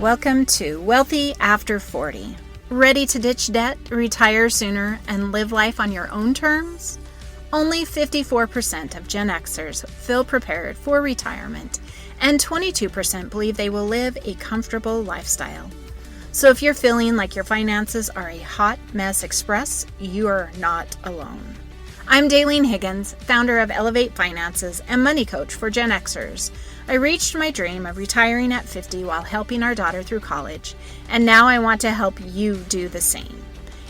Welcome to Wealthy After 40. Ready to ditch debt, retire sooner, and live life on your own terms? Only 54% of Gen Xers feel prepared for retirement, and 22% believe they will live a comfortable lifestyle. So if you're feeling like your finances are a hot mess express, you are not alone. I'm Daleen Higgins, founder of Elevate Finances and money coach for Gen Xers. I reached my dream of retiring at 50 while helping our daughter through college, and now I want to help you do the same.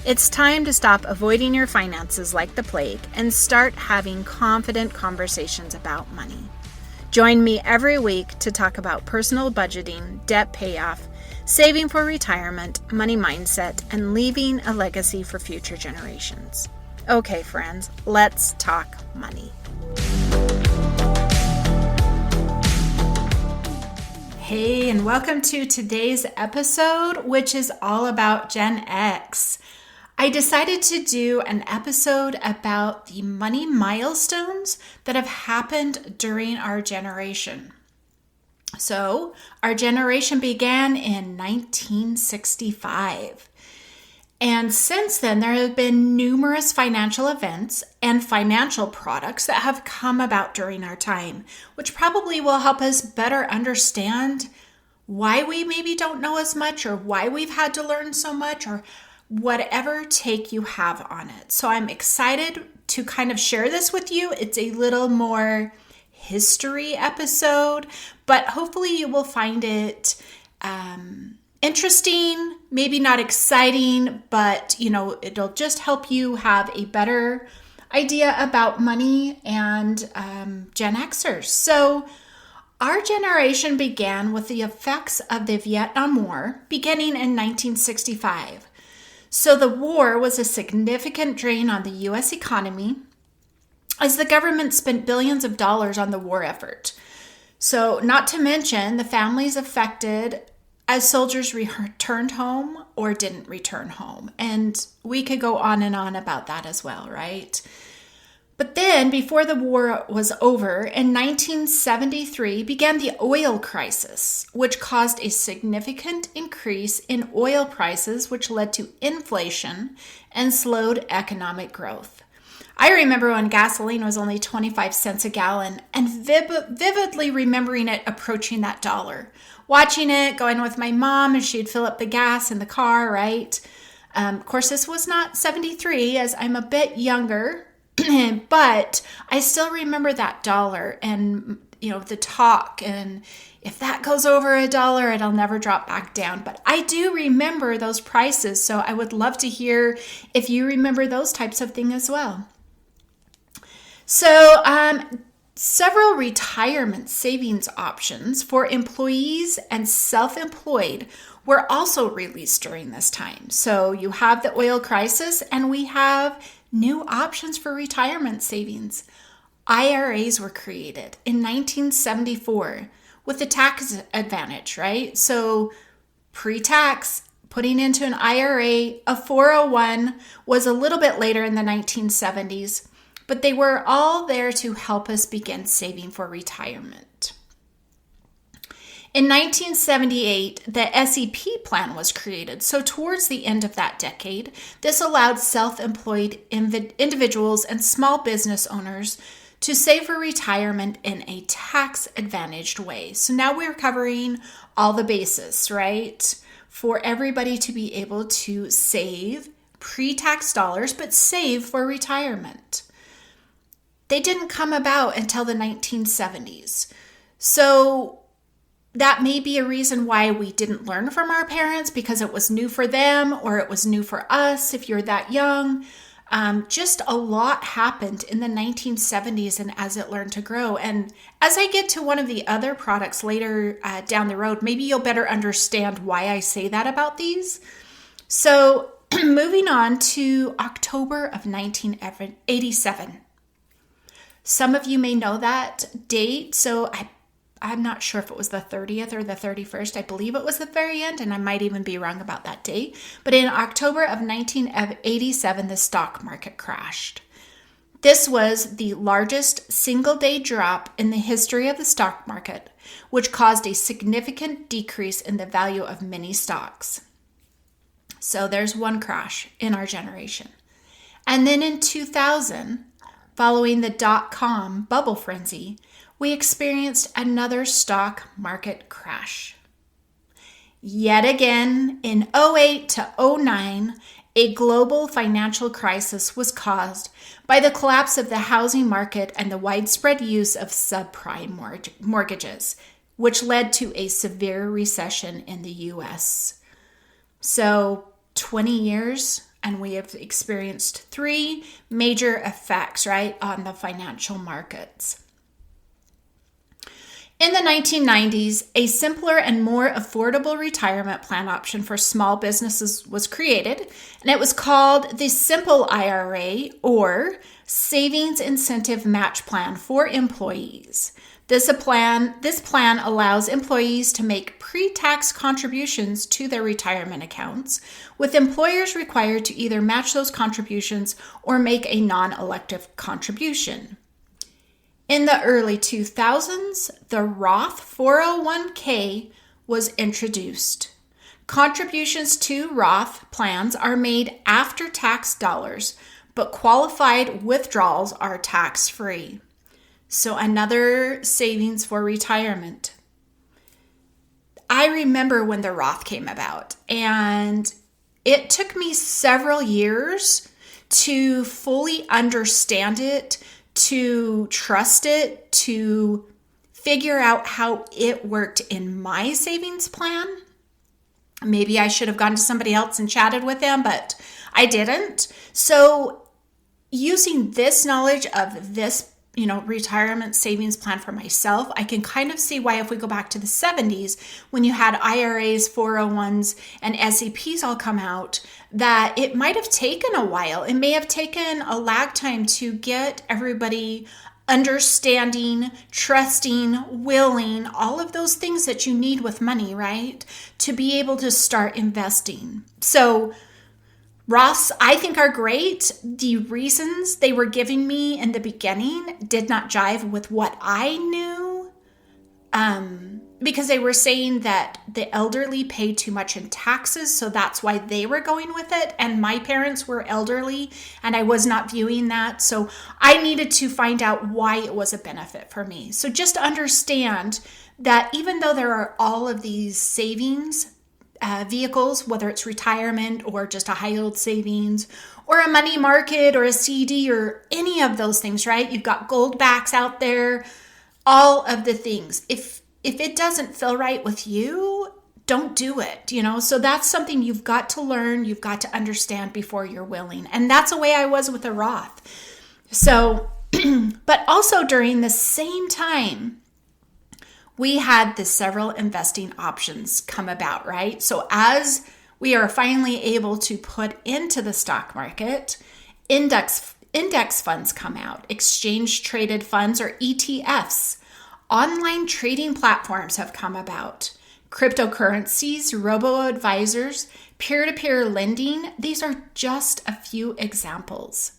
It's time to stop avoiding your finances like the plague and start having confident conversations about money. Join me every week to talk about personal budgeting, debt payoff, saving for retirement, money mindset, and leaving a legacy for future generations. Okay, friends, let's talk money. Hey, and welcome to today's episode, which is all about Gen X. I decided to do an episode about the money milestones that have happened during our generation. So, our generation began in 1965. And since then, there have been numerous financial events and financial products that have come about during our time, which probably will help us better understand why we maybe don't know as much or why we've had to learn so much or whatever take you have on it. So I'm excited to kind of share this with you. It's a little more history episode, but hopefully you will find it interesting, maybe not exciting, but it'll just help you have a better idea about money and Gen Xers. So our generation began with the effects of the Vietnam War beginning in 1965. So the war was a significant drain on the U.S. economy as the government spent billions of dollars on the war effort. So not to mention the families affected as soldiers returned home or didn't return home. And we could go on and on about that as well, right? But then, before the war was over, in 1973 began the oil crisis, which caused a significant increase in oil prices, which led to inflation and slowed economic growth. I remember when gasoline was only 25 cents a gallon and vividly remembering it approaching that $1. Watching it, going with my mom, and she'd fill up the gas in the car, right? Of course, this was not 73, as I'm a bit younger, but I still remember that $1 and, the talk. And if that goes over $1, it'll never drop back down. But I do remember those prices, so I would love to hear if you remember those types of things as well. So, several retirement savings options for employees and self-employed were also released during this time. So you have the oil crisis, and we have new options for retirement savings. IRAs were created in 1974 with the tax advantage, right? So pre-tax, putting into an IRA, a 401 was a little bit later in the 1970s. But they were all there to help us begin saving for retirement. In 1978, the SEP plan was created. So towards the end of that decade, this allowed self-employed individuals and small business owners to save for retirement in a tax-advantaged way. So now we're covering all the bases, right? For everybody to be able to save pre-tax dollars, but save for retirement. They didn't come about until the 1970s. So that may be a reason why we didn't learn from our parents, because it was new for them or it was new for us if you're that young. Just a lot happened in the 1970s and as it learned to grow. And as I get to one of the other products later down the road, maybe you'll better understand why I say that about these. So moving on to October of 1987. Some of you may know that date, so I'm not sure if it was the 30th or the 31st. I believe it was the very end, and I might even be wrong about that date. But in October of 1987, the stock market crashed. This was the largest single-day drop in the history of the stock market, which caused a significant decrease in the value of many stocks. So there's one crash in our generation. And then in 2000, following the dot-com bubble frenzy, we experienced another stock market crash. Yet again, in 2008 to 2009, a global financial crisis was caused by the collapse of the housing market and the widespread use of subprime mortgages, which led to a severe recession in the US. So 20 years, and we have experienced 3 major effects, right, on the financial markets. In the 1990s, a simpler and more affordable retirement plan option for small businesses was created, and it was called the Simple IRA, or Savings Incentive Match Plan for employees. This plan allows employees to make pre-tax contributions to their retirement accounts, with employers required to either match those contributions or make a non-elective contribution. In the early 2000s, the Roth 401k was introduced. Contributions to Roth plans are made after tax dollars, but qualified withdrawals are tax-free. So another savings for retirement. I remember when the Roth came about, and it took me several years to fully understand it, to trust it, to figure out how it worked in my savings plan. Maybe I should have gone to somebody else and chatted with them, but I didn't. So using this knowledge of this, retirement savings plan for myself, I can kind of see why if we go back to the 70s, when you had IRAs, 401s, and SEPs all come out, that it might have taken a while. It may have taken a lag time to get everybody understanding, trusting, willing, all of those things that you need with money, right? To be able to start investing. So Roths, I think, are great. The reasons they were giving me in the beginning did not jive with what I knew, because they were saying that the elderly pay too much in taxes, so that's why they were going with it. And my parents were elderly, and I was not viewing that. So I needed to find out why it was a benefit for me. So just understand that even though there are all of these savings vehicles, whether it's retirement or just a high yield savings or a money market or a CD or any of those things, right? You've got gold backs out there, all of the things. If it doesn't feel right with you, don't do it, So that's something you've got to learn, you've got to understand before you're willing. And that's the way I was with a Roth. So, but also during the same time, we had the several investing options come about, right? So as we are finally able to put into the stock market, index funds come out, exchange traded funds or ETFs, online trading platforms have come about, cryptocurrencies, robo-advisors, peer-to-peer lending. These are just a few examples.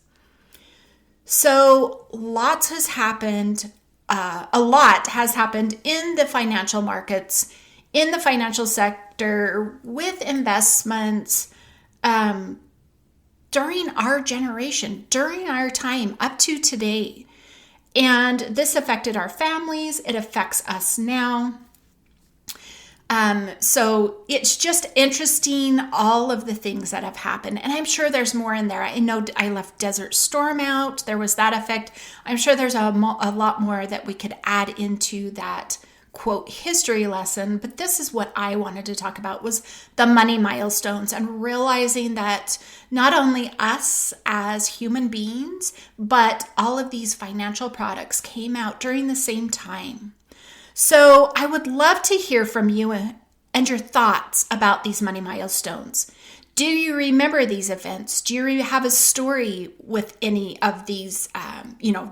So lots has happened. A lot has happened in the financial markets, in the financial sector, with investments during our generation, during our time up to today. And this affected our families. It affects us now. So it's just interesting, all of the things that have happened. And I'm sure there's more in there. I know I left Desert Storm out. There was that effect. I'm sure there's a lot more that we could add into that quote history lesson. But this is what I wanted to talk about, was the money milestones, and realizing that not only us as human beings, but all of these financial products came out during the same time. So I would love to hear from you and your thoughts about these money milestones. Do you remember these events? Do you have a story with any of these,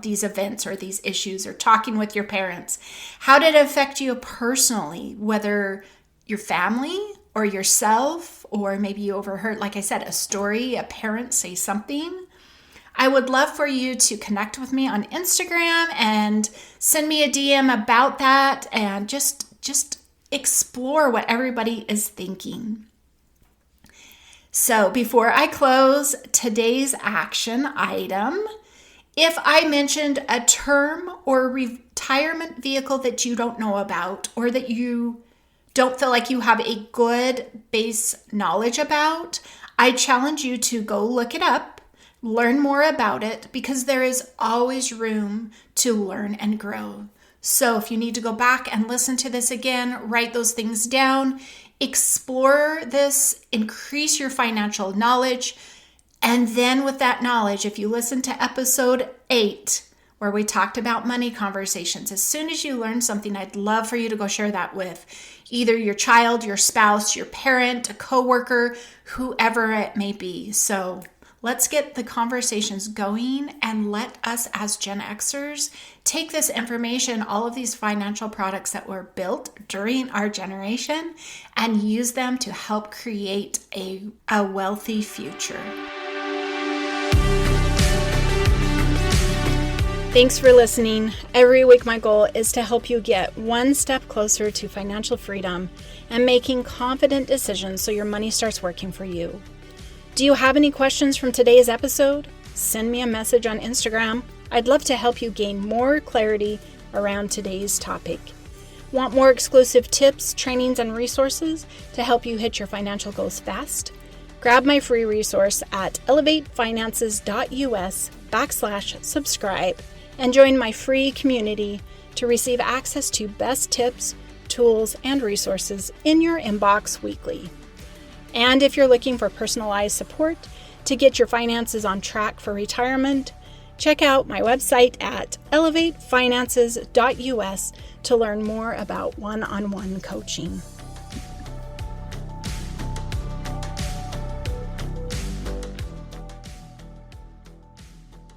these events or these issues, or talking with your parents? How did it affect you personally, whether your family or yourself, or maybe you overheard, like I said, a story, a parent say something? I would love for you to connect with me on Instagram and send me a DM about that and just explore what everybody is thinking. So before I close today's action item, if I mentioned a term or retirement vehicle that you don't know about or that you don't feel like you have a good base knowledge about, I challenge you to go look it up, learn more about it, because there is always room to learn and grow. So if you need to go back and listen to this again, write those things down, explore this, increase your financial knowledge. And then with that knowledge, if you listen to episode 8, where we talked about money conversations, as soon as you learn something, I'd love for you to go share that with either your child, your spouse, your parent, a coworker, whoever it may be. So let's get the conversations going and let us as Gen Xers take this information, all of these financial products that were built during our generation, and use them to help create a wealthy future. Thanks for listening. Every week, my goal is to help you get one step closer to financial freedom and making confident decisions so your money starts working for you. Do you have any questions from today's episode? Send me a message on Instagram. I'd love to help you gain more clarity around today's topic. Want more exclusive tips, trainings, and resources to help you hit your financial goals fast? Grab my free resource at elevatefinances.us/subscribe and join my free community to receive access to best tips, tools, and resources in your inbox weekly. And if you're looking for personalized support to get your finances on track for retirement, check out my website at elevatefinances.us to learn more about one-on-one coaching.